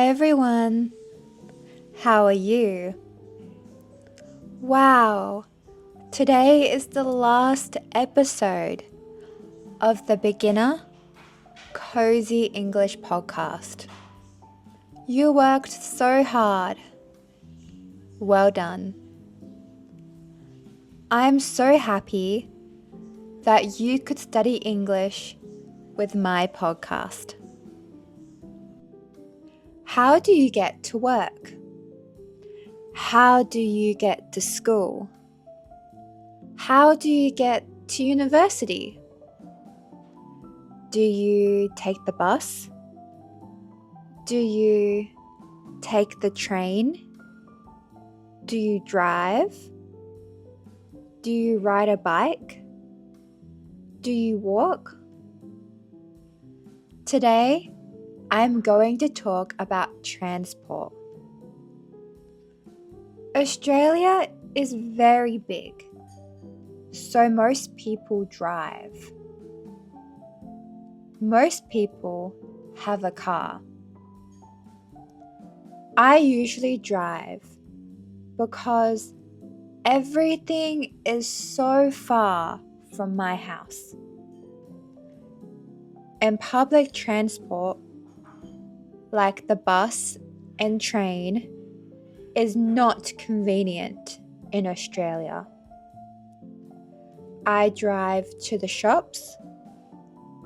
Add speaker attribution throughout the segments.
Speaker 1: Hi everyone, how are you? Wow, today is the last episode of the Beginner Cosy English Podcast. You worked so hard. Well done. I'm so happy that you could study English with my podcast. How do you get to work? How do you get to school? How do you get to university? Do you take the bus? Do you take the train? Do you drive? Do you ride a bike? Do you walk? Today, I'm going to talk about transport. Australia is very big, so most people drive. Most people have a car. I usually drive because everything is so far from my house. And public transport, like the bus and train, is not convenient in Australia. I drive to the shops.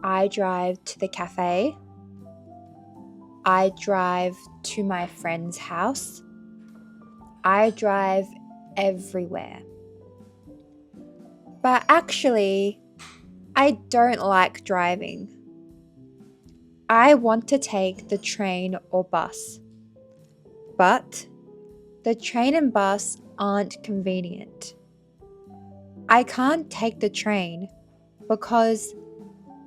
Speaker 1: I drive to the cafe. I drive to my friend's house. I drive everywhere. But actually, I don't like driving. I want to take the train or bus. But the train and bus aren't convenient. I can't take the train because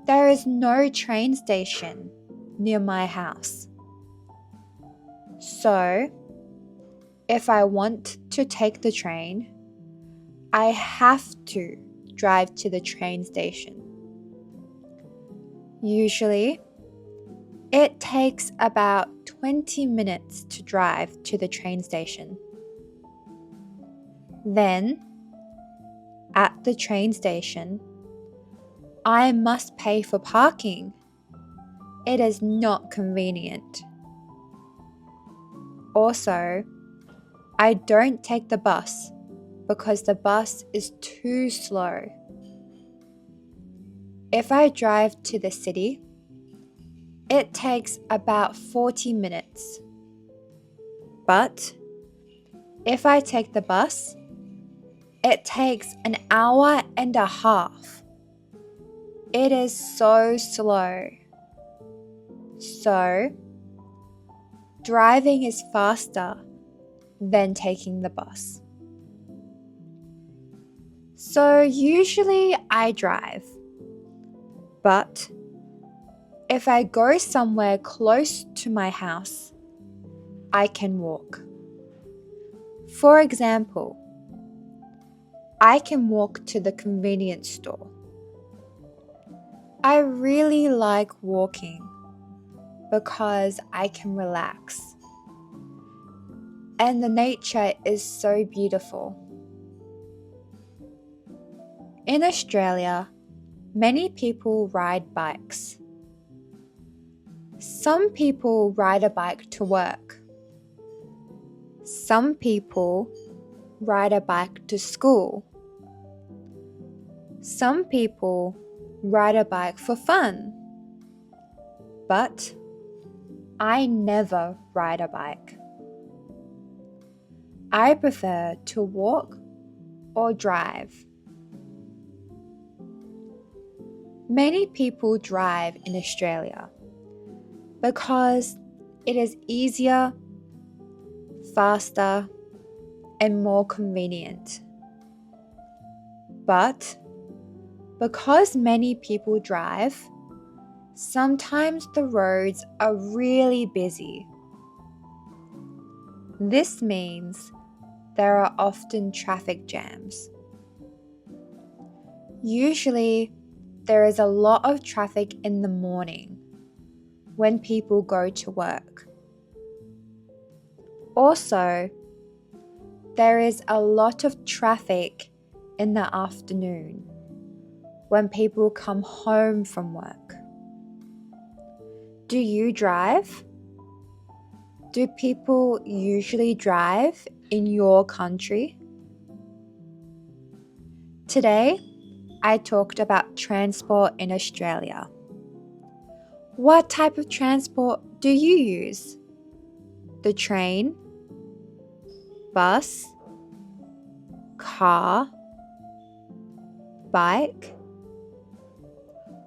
Speaker 1: there is no train station near my house. So, if I want to take the train, I have to drive to the train station. Usually, it takes about 20 minutes to drive to the train station. Then, at the train station, I must pay for parking. It is not convenient. Also, I don't take the bus because the bus is too slow. If I drive to the city, it takes about 40 minutes. But if I take the bus, it takes an hour and a half. It is so slow. So, driving is faster than taking the bus. So usually I drive. But if I go somewhere close to my house, I can walk. For example, I can walk to the convenience store. I really like walking because I can relax. And the nature is so beautiful. In Australia, many people ride bikes. Some people ride a bike to work. Some people ride a bike to school. Some people ride a bike for fun. But I never ride a bike. I prefer to walk or drive. Many people drive in Australia because it is easier, faster, and more convenient. But because many people drive, sometimes the roads are really busy. This means there are often traffic jams. Usually, there is a lot of traffic in the morning when people go to work. Also, there is a lot of traffic in the afternoon when people come home from work. Do you drive? Do people usually drive in your country? Today, I talked about transport in Australia. What type of transport do you use? The train, bus, car, bike?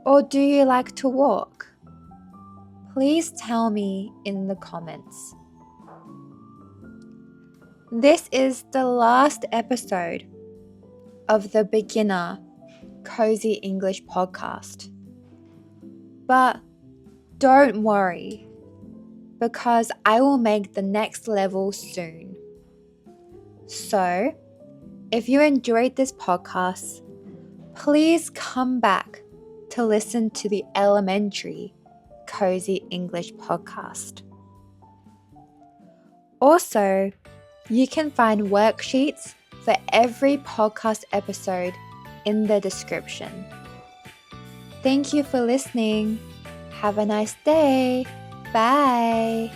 Speaker 1: Or do you like to walk? Please tell me in the comments. This is the last episode of the beginner Cosy English Podcast. But don't worry, because I will make the next level soon. So, if you enjoyed this podcast, please come back to listen to the elementary Cosy English Podcast. Also, you can find worksheets for every podcast episode in the description. Thank you for listening. Have a nice day. Bye.